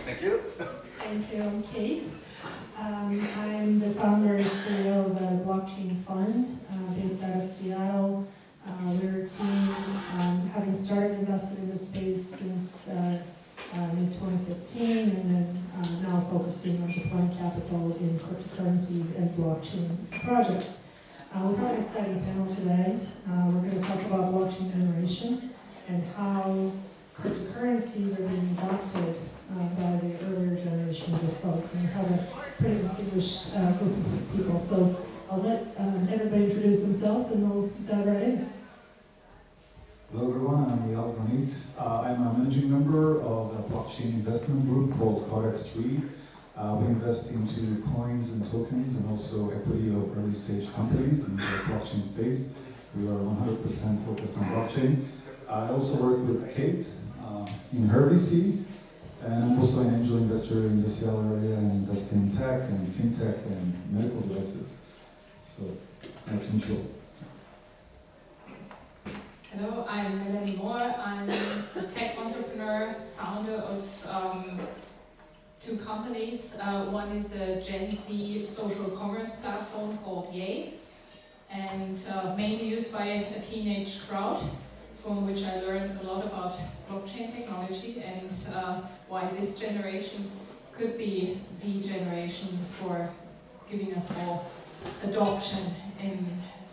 Thank you. Thank you. I'm Kate. I'm the founder and CEO of a blockchain fund based out of Seattle. We're a team having started investing in the space since mid-2015 and then now focusing on deploying capital in cryptocurrencies and blockchain projects. We have an exciting panel today. We're going to talk about blockchain generation and how cryptocurrencies are being adopted by the earlier generations of folks, and we have a pretty distinguished group of people. So I'll let everybody introduce themselves and we'll dive right in. Hello everyone, I'm Eyal Granit. I'm a managing member of a blockchain investment group called Codex3. We invest into coins and tokens and also equity of early stage companies in the blockchain space. We are 100% focused on blockchain. I also work with Kate in her VC, and I'm also an angel investor in the Seattle area and invest in tech and fintech and medical devices. So, nice to meet you all. Hello, I'm Melanie Moore. I'm a tech entrepreneur, founder of two companies. One is a Gen Z social commerce platform called Yay, and mainly used by a teenage crowd, from which I learned a lot about blockchain technology and why this generation could be the generation for giving us all adoption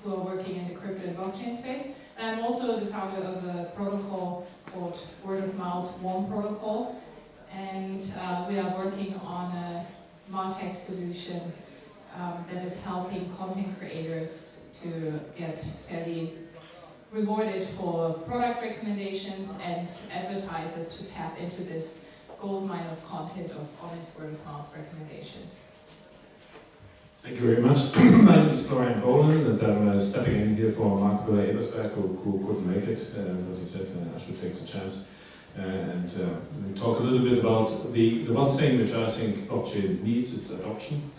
who are working in the crypto and blockchain space. And I'm also the founder of a protocol called Word of Mouth One Protocol, and we are working on a MarTech solution that is helping content creators to get fairly rewarded for product recommendations and advertisers to tap into this goldmine of content of honest word-of-mouth recommendations. Thank you very much. My name is Florian Boland, and I'm stepping in here for Mark Ebersberg, who couldn't make it, but he said I should take the chance and talk a little bit about the one thing which I think blockchain needs, it's adoption.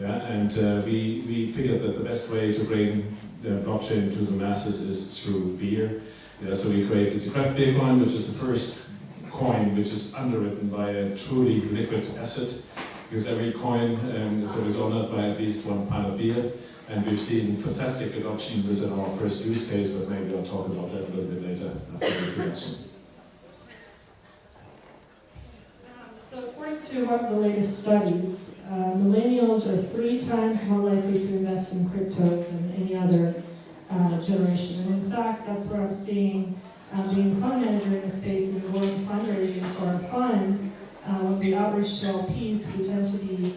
Yeah, and we figured that the best way to bring the blockchain to the masses is through beer. Yeah, so we created the craft beer coin, which is the first coin which is underwritten by a truly liquid asset, because every coin is honored by at least one pint of beer, and we've seen fantastic adoption. This is our first use case, but maybe I'll talk about that a little bit later after the introduction. So according to one of the latest studies, millennials are 3 times more likely to invest in crypto than any other generation. And in fact, that's what I'm seeing being a fund manager in the space and going fundraising for a fund. When we outreach to LPs who tend to be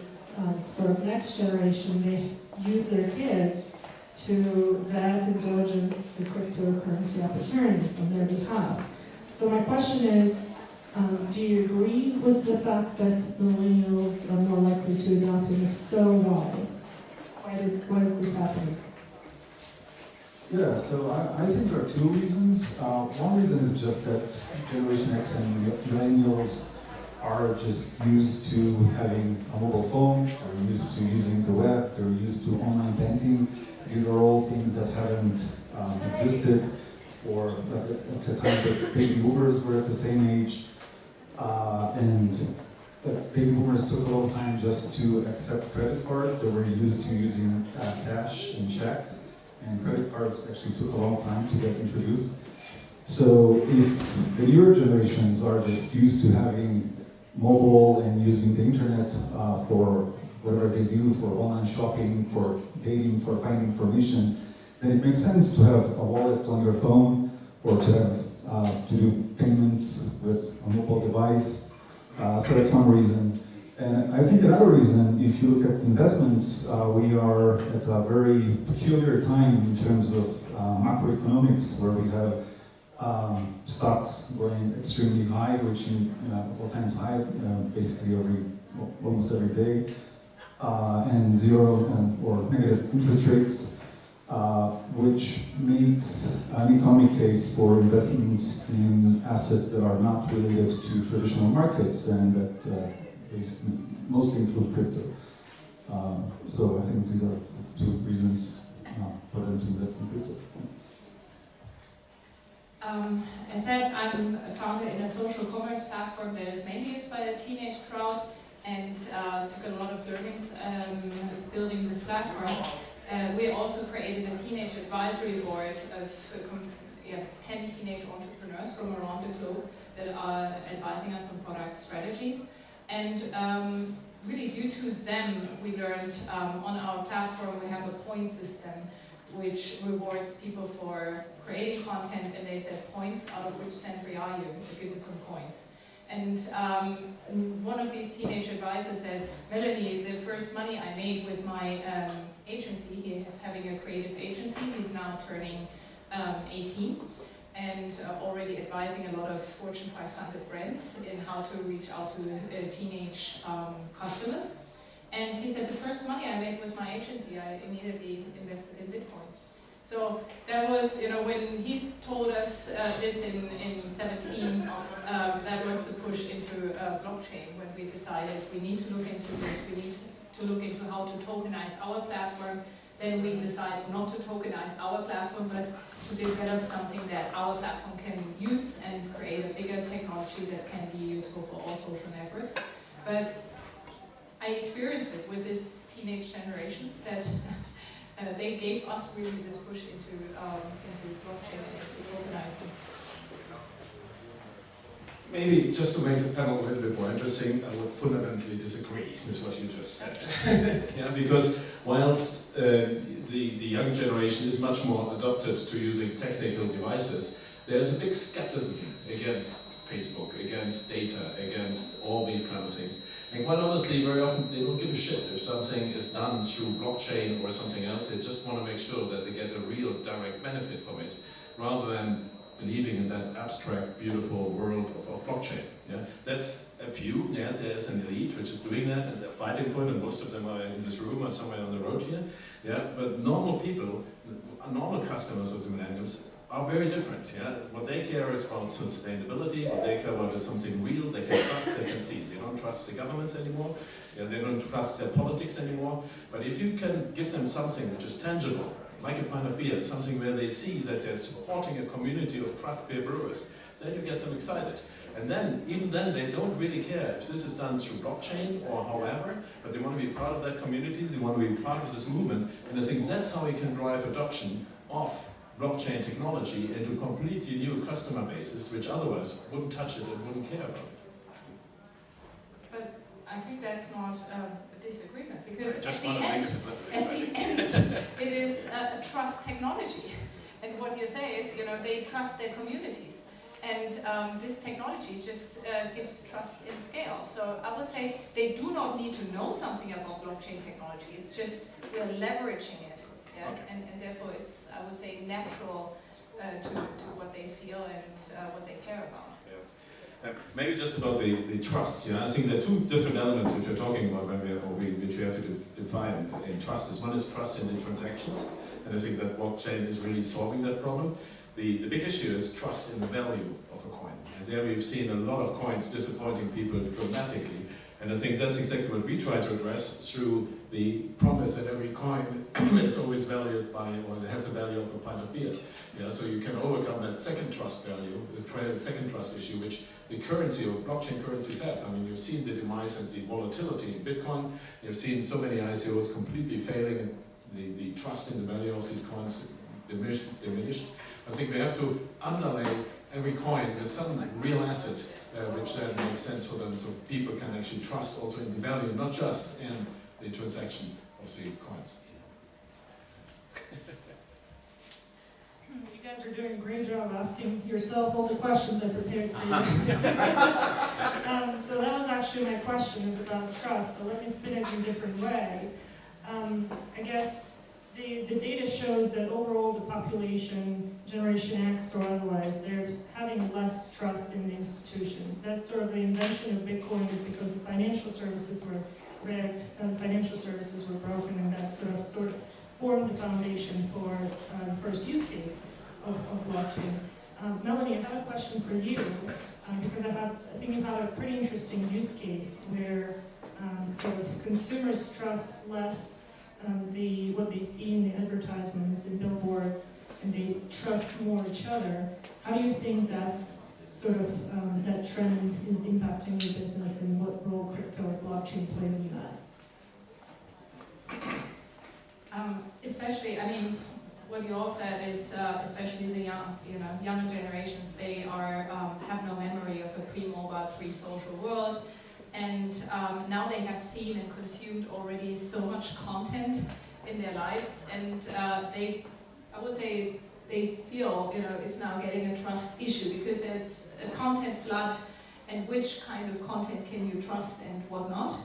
sort of next generation, they use their kids to vet and diligence the cryptocurrency opportunities on their behalf. So my question is, do you agree with the fact that millennials are more likely to adopt, and if so, why? Why is this happening? Yeah, so I think there are 2 reasons. One reason is just that Generation X and millennials are just used to having a mobile phone, they're used to using the web, they're used to online banking. These are all things that haven't existed for at the time that baby boomers were at the same age. And baby boomers took a long time just to accept credit cards. They were used to using cash and checks, and credit cards actually took a long time to get introduced. So if the newer generations are just used to having mobile and using the internet for whatever they do, for online shopping, for dating, for finding information, then it makes sense to have a wallet on your phone or to have to do payments with a mobile device. So that's one reason. And I think another reason, if you look at investments, we are at a very peculiar time in terms of macroeconomics, where we have stocks going extremely high, reaching all-time high, basically almost every day, and zero or negative interest rates. Which makes an economic case for investments in assets that are not related to traditional markets and that basically mostly include crypto. So I think these are 2 reasons for them to invest in crypto. As said, I'm a founder in a social commerce platform that is mainly used by the teenage crowd, and took a lot of learnings building this platform. We also created a teenage advisory board of 10 teenage entrepreneurs from around the globe that are advising us on product strategies. And really due to them, we learned on our platform we have a point system which rewards people for creating content, and they said points, out of which century are you? They give you some points. And one of these teenage advisors said, Melanie, the first money I made with my agency, he is having a creative agency, he's now turning 18 and already advising a lot of Fortune 500 brands in how to reach out to teenage customers. And he said, the first money I made with my agency, I immediately invested in Bitcoin. So that was, when he told us this in 17, that was the push into blockchain, when we decided we need to look into this, we need to look into how to tokenize our platform. Then we decided not to tokenize our platform, but to develop something that our platform can use and create a bigger technology that can be useful for all social networks. But I experienced it with this teenage generation that they gave us really this push into blockchain and into tokenizing. Maybe just to make the panel a little bit more interesting, I would fundamentally disagree with what you just said. Yeah, because whilst the young generation is much more adopted to using technical devices, there's a big skepticism against Facebook, against data, against all these kind of things. And quite honestly, very often they don't give a shit if something is done through blockchain or something else. They just want to make sure that they get a real direct benefit from it, rather than believing in that abstract, beautiful world of blockchain. Yeah? That's a few. Yes, there's an elite which is doing that, and they're fighting for it, and most of them are in this room or somewhere on the road here. Yeah? But normal people, normal customers of the millennials, are very different. Yeah? What they care is about sustainability, what they care about is something real, they can trust, they can see. They don't trust the governments anymore, yeah, they don't trust their politics anymore. But if you can give them something which is tangible, like a pint of beer, something where they see that they're supporting a community of craft beer brewers, then you get them excited. And then, even then, they don't really care if this is done through blockchain or however, but they want to be part of that community, they want to be part of this movement, and I think that's how we can drive adoption of blockchain technology into completely new customer bases, which otherwise wouldn't touch it and wouldn't care about it. But I think that's not a disagreement, because I just at the end, it is a trust technology. And what you say is, they trust their communities. And this technology just gives trust in scale. So I would say they do not need to know something about blockchain technology. It's just we're leveraging it. Yeah? Okay. And therefore it's, I would say, natural to what they feel and what they care about. Maybe just about the trust. I think there are two different elements which we're talking about which we have to define in trust. One is trust in the transactions, and I think that blockchain is really solving that problem. The big issue is trust in the value of a coin. And there we've seen a lot of coins disappointing people dramatically. And I think that's exactly what we try to address through the promise that every coin is always valued by, or it has the value of a pint of beer. Yeah, so you can overcome that second trust value, the second trust issue, which the currency or blockchain currencies have. I mean, you've seen the demise and the volatility in Bitcoin. You've seen so many ICOs completely failing, and the trust in the value of these coins diminished. I think we have to underlay every coin with some real asset which then makes sense for them, so people can actually trust also in the value, not just in the transaction of the coins. You guys are doing a great job asking yourself all the questions I prepared for you. So that was actually my question, is about trust. So let me spin it in a different way. I guess the data shows that overall the population, Generation X or otherwise, they're having less trust in the institutions. That's sort of the invention of Bitcoin, is because the financial services were rigged and financial services were broken, and that sort of formed the foundation for the first use case of blockchain. Melanie, I have a question for you, because I think you have a pretty interesting use case where sort of consumers trust less what they see in the advertisements and billboards and they trust more each other. How do you think that's sort of that trend is impacting your business, and what role crypto or blockchain plays in that? Especially, I mean, what you all said is, especially the younger generations, they have no memory of a pre-mobile, pre-social world, and now they have seen and consumed already so much content in their lives, and I would say, they feel it's now getting a trust issue because there's a content flood, and which kind of content can you trust and what not.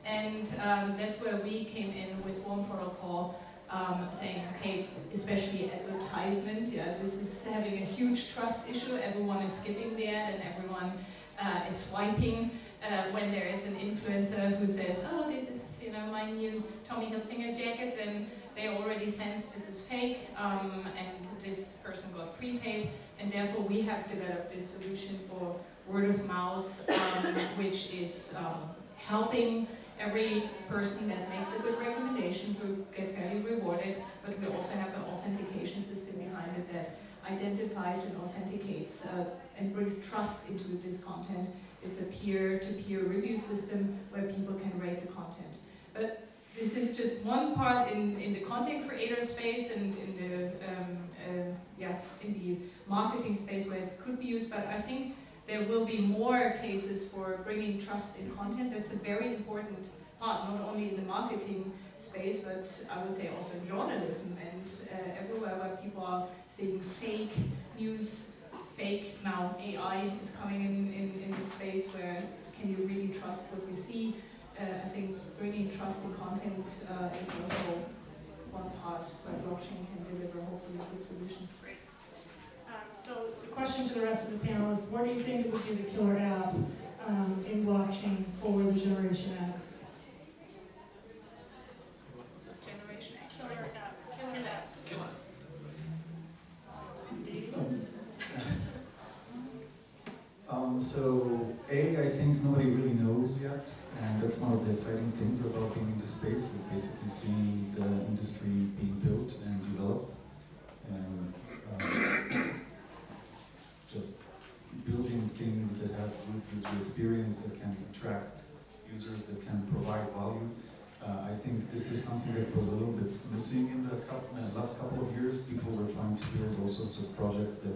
And that's where we came in with one protocol, saying, okay, especially advertisement, this is having a huge trust issue. Everyone is skipping the ad and everyone is swiping when there is an influencer who says, oh, this is my new Tommy Hilfiger jacket, and they already sense this is fake, and this person got prepaid, and therefore we have developed this solution for word of mouth, which is helping every person that makes a good recommendation to get fairly rewarded, but we also have an authentication system behind it that identifies and authenticates and brings trust into this content. It's a peer-to-peer review system where people can rate the content. But this is just one part in the content creator space and in the marketing space where it could be used, but I think there will be more cases for bringing trust in content. That's a very important part, not only in the marketing space, but I would say also in journalism and everywhere where people are seeing fake news, fake now AI is coming in this space where can you really trust what you see? I think bringing trust in content is also one part where blockchain can deliver hopefully a good solution. Great. So the question to the rest of the panel is, what do you think would be the killer app in blockchain for the Generation X? So Generation X. Killer app. So I think nobody really knows yet, and that's one of the exciting things about being in this space, is basically seeing the industry being built and developed, and just building things that have good user experience, that can attract users, that can provide value. I think this is something that was a little bit missing in the last couple of years. People were trying to build all sorts of projects that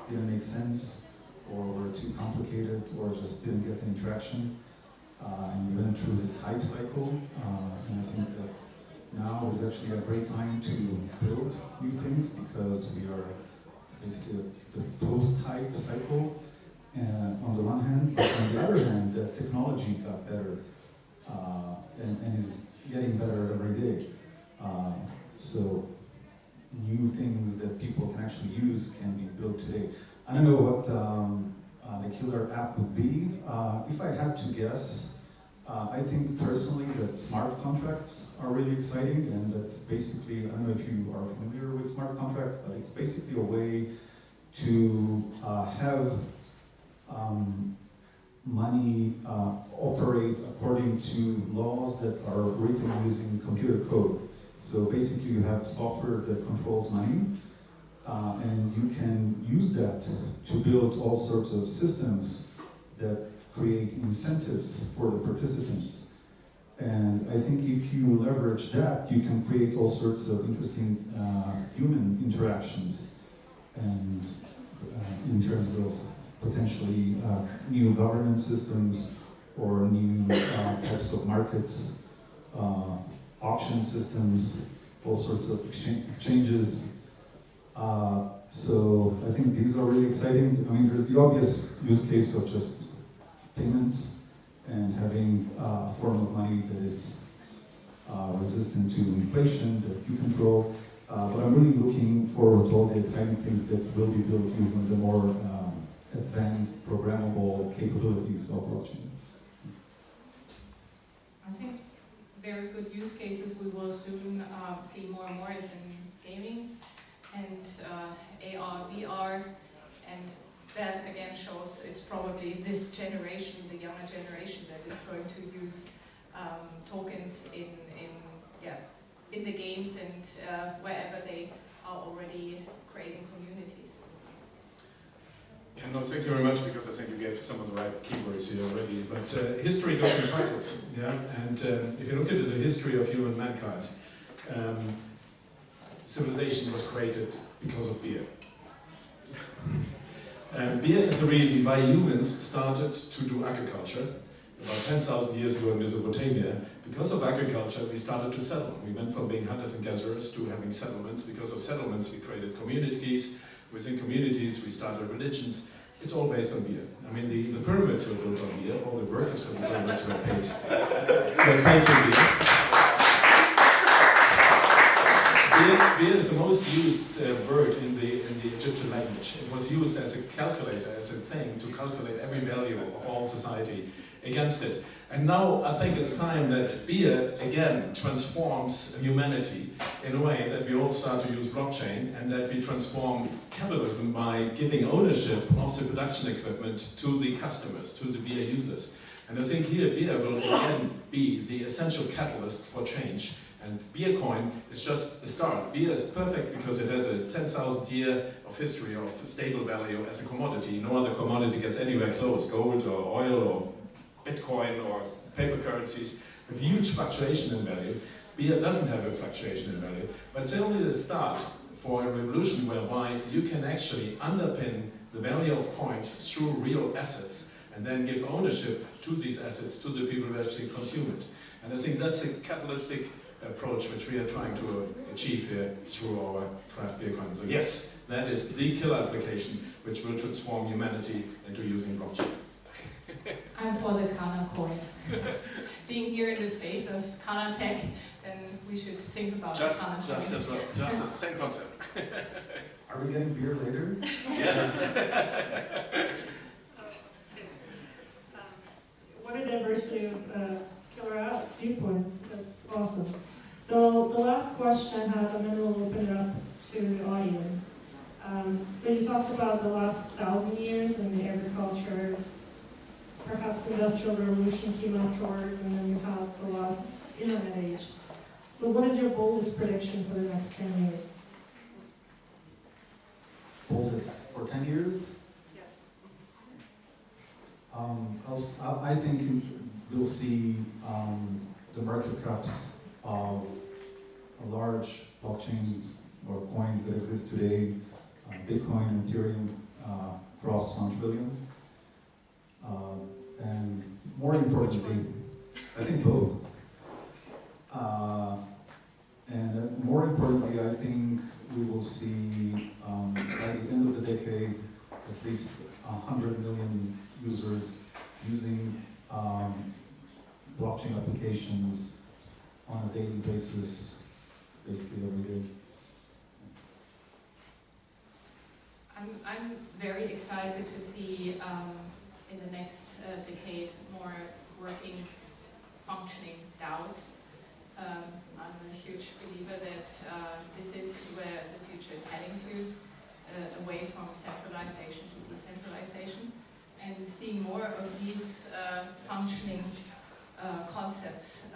didn't make sense, or were too complicated, or just didn't get any traction. And we went through this hype cycle, and I think that now is actually a great time to build new things, because we are basically the post-hype cycle on the one hand, but on the other hand, the technology got better and is getting better every day. So new things that people can actually use can be built today. I don't know what the killer app would be. If I had to guess, I think personally that smart contracts are really exciting, and that's basically, I don't know if you are familiar with smart contracts, but it's basically a way to have money operate according to laws that are written using computer code. So basically you have software that controls money, and you can use that to build all sorts of systems that create incentives for the participants. And I think if you leverage that, you can create all sorts of interesting human interactions, and in terms of potentially new governance systems or new types of markets, auction systems, all sorts of exchanges. So I think these are really exciting. I mean, there's the obvious use case of just payments and having a form of money that is resistant to inflation, that you control. But I'm really looking forward to all the exciting things that will be built using the more advanced programmable capabilities of blockchain. I think very good use cases we will soon see more and more is in gaming and AR, VR, and that again shows it's probably this generation, the younger generation, that is going to use tokens in the games and wherever they are already creating communities. Yeah, no, thank you very much, because I think you gave some of the right keywords here already. But history goes in cycles, yeah. And if you look into the history of human mankind, civilization was created because of beer. Beer is the reason why humans started to do agriculture. About 10,000 years ago in Mesopotamia, because of agriculture, we started to settle. We went from being hunters and gatherers to having settlements. Because of settlements, we created communities. Within communities, we started religions. It's all based on beer. I mean, the pyramids were built on beer. All the workers for the pyramids were paid to beer. Beer is the most used word in the Egyptian language. It was used as a calculator, as a thing to calculate every value of all society against it. And now I think it's time that beer again transforms humanity in a way that we all start to use blockchain, and that we transform capitalism by giving ownership of the production equipment to the customers, to the beer users. And I think here beer will again be the essential catalyst for change. And beer coin is just the start. Beer is perfect because it has a 10,000 year of history of stable value as a commodity. No other commodity gets anywhere close. Gold or oil or Bitcoin or paper currencies with huge fluctuation in value. Beer doesn't have a fluctuation in value, but it's only the start for a revolution whereby you can actually underpin the value of coins through real assets and then give ownership to these assets to the people who actually consume it. And I think that's a catalytic approach which we are trying to achieve here through our craft beer coin. So yes, that is the killer application which will transform humanity into using blockchain. I'm for the Kana coin. Being here in the space of Kana tech, then we should think about just Kana coin. Just as well, just the same concept. Are we getting beer later? Yes. What a diversity of killer app viewpoints. That's awesome. So the last question I have, and then we'll open it up to the audience. So you talked about the last 1,000 years and the agriculture, perhaps industrial revolution came afterwards, and then you have the last internet age. So what is your boldest prediction for the next 10 years? Boldest for 10 years? Yes. I think we'll see the market caps of large blockchains or coins that exist today, Bitcoin and Ethereum, cross 1 trillion. And more importantly, I think both. And more importantly, I think we will see by the end of the decade at least 100 million users using blockchain applications on a daily basis, basically every day. I'm very excited to see in the next decade more working, functioning DAOs. I'm a huge believer that this is where the future is heading to, away from centralization to decentralization, and seeing more of these functioning concepts.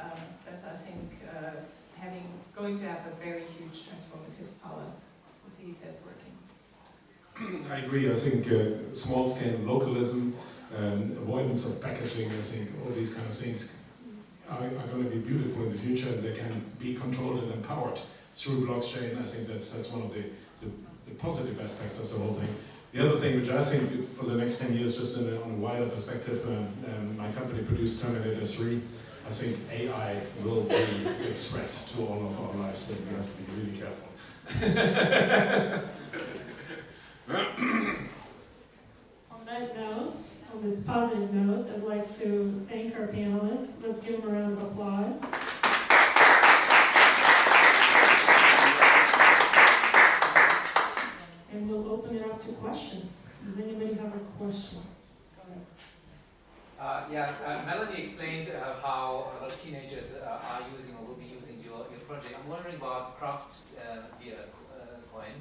That's, I think, going to have a very huge transformative power to see that working. I agree. I think small-scale localism, avoidance of packaging, I think all these kind of things are going to be beautiful in the future, and they can be controlled and empowered through blockchain. I think that's one of the positive aspects of the whole thing. The other thing which I think for the next 10 years, just on a wider perspective, my company produced Terminator 3. I think AI will be a big threat to all of our lives, so we have to be really careful. On that note, on this positive note, I'd like to thank our panelists. Let's give them a round of applause. And we'll open it up to questions. Does anybody have a question? Go ahead. Melanie explained how a lot of teenagers are using or will be using your project. I'm wondering about craft beer coin.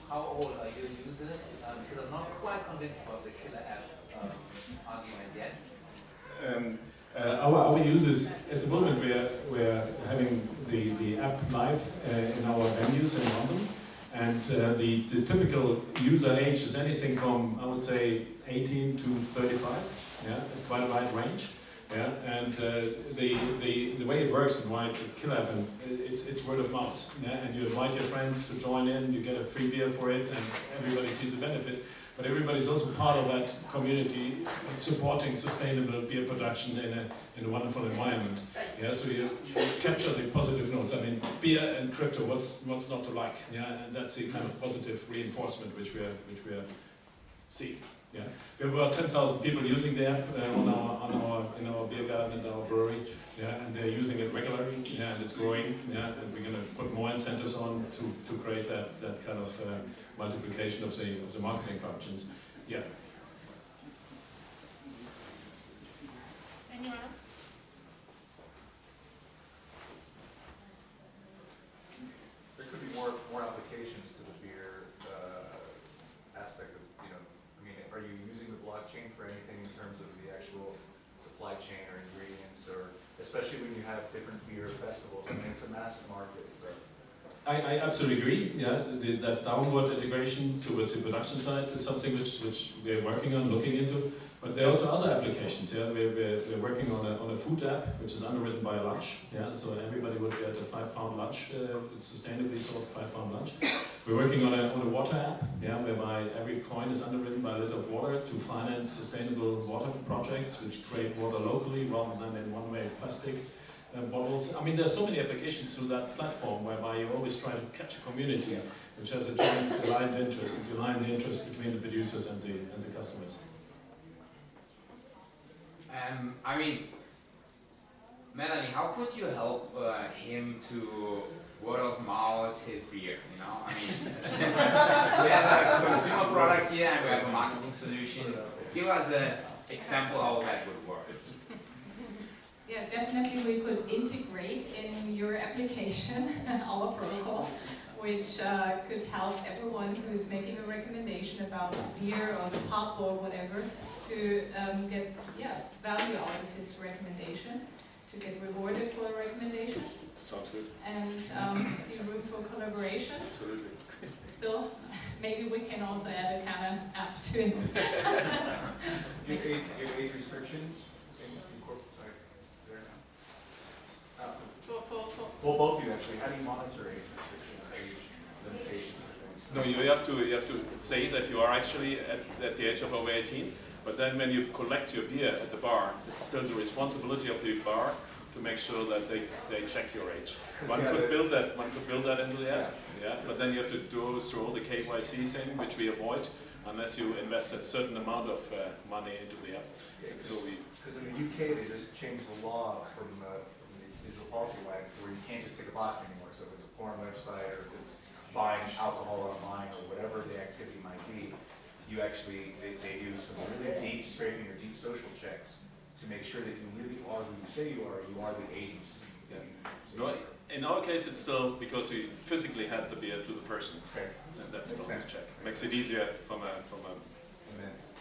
How old are your users? Because I'm not quite convinced about the killer app argument yet. Our users, at the moment we're having the app live in our venues in London. And the typical user age is anything from, I would say, 18 to 35. Yeah, it's quite a wide range. Yeah, and the way it works and why it's a killer app, and it's word of mouth. Yeah, and you invite your friends to join in, you get a free beer for it, and everybody sees the benefit. But everybody's also part of that community supporting sustainable beer production in a wonderful environment. Yeah, so you capture the positive notes. I mean, beer and crypto, what's not to like? Yeah, and that's the kind of positive reinforcement which we are seeing. Yeah, we have about 10,000 people using the app in our beer garden and our brewery. Yeah, and they're using it regularly. Yeah, and it's growing. Yeah, and we're going to put more incentives on to create that kind of multiplication of the marketing functions. Yeah. Anyone else? There could be more applications to the beer aspect of, I mean, are you using the blockchain for anything in terms of the actual supply chain or ingredients, or especially when you have different beer festivals? I mean, it's a massive market, so. I absolutely agree. Yeah, that downward integration towards the production side is something which we're working on, looking into. But there are also other applications. Yeah, we're working on a food app which is underwritten by a lunch. Yeah, so everybody would get a £5 lunch, sustainably sourced £5 lunch. We're working on a water app. Yeah, whereby every coin is underwritten by a liter of water to finance sustainable water projects which create water locally rather than in one-way plastic bottles. I mean, there's so many applications through that platform whereby you always try to catch a community which has a joint aligned interest, and align the interest between the producers and the customers. I mean, Melanie, how could you help him to word of mouth his beer? I mean, we have a consumer product here and we have a marketing solution. Give us an example how that would work. Yeah, definitely we could integrate in your application our protocol, which could help everyone who's making a recommendation about beer or the pub or whatever to get value out of his recommendation, to get rewarded for the recommendation. Sounds good. And see room for collaboration. Absolutely. Still, maybe we can also add a kind of app to it. Do you have age restrictions in corporate there now? Well, both of you actually. How do you monitor age restrictions, age limitations? No, you have to say that you are actually at the age of over 18. But then when you collect your beer at the bar, it's still the responsibility of the bar to make sure that they check your age. One could build that into the app, yeah. But then you have to go through all the KYC thing, which we avoid unless you invest a certain amount of money into the app. Yeah, so because in the UK they just changed the law from the Digital Policy Alliance where you can't just tick a box anymore. So if it's a porn website or if it's buying alcohol online or whatever the activity might be, you actually, they do some really deep scraping or deep social checks to make sure that you really are who you say you are the age. Yeah. No, in our case, it's still because we physically had the beer to the person. Okay. And that's still a check. Makes it easier from a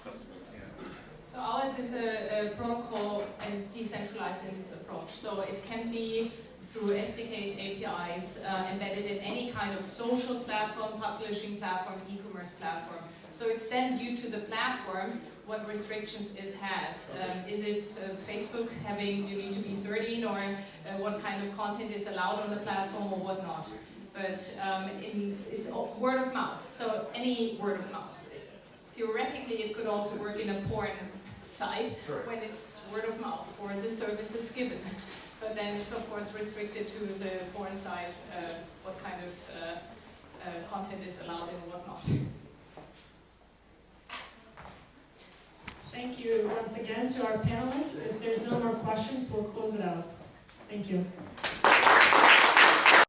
customer. Yeah. So ours is a protocol and decentralized in its approach. So it can be through SDKs, APIs, embedded in any kind of social platform, publishing platform, e-commerce platform. So it's then due to the platform what restrictions it has. Is it Facebook having you need to be 13, or what kind of content is allowed on the platform or whatnot? But it's word of mouth, so any word of mouth. Theoretically, it could also work in a porn site when it's word of mouth for the services given. But then it's of course restricted to the porn site, what kind of content is allowed and whatnot. Thank you once again to our panelists. If there's no more questions, we'll close it out. Thank you.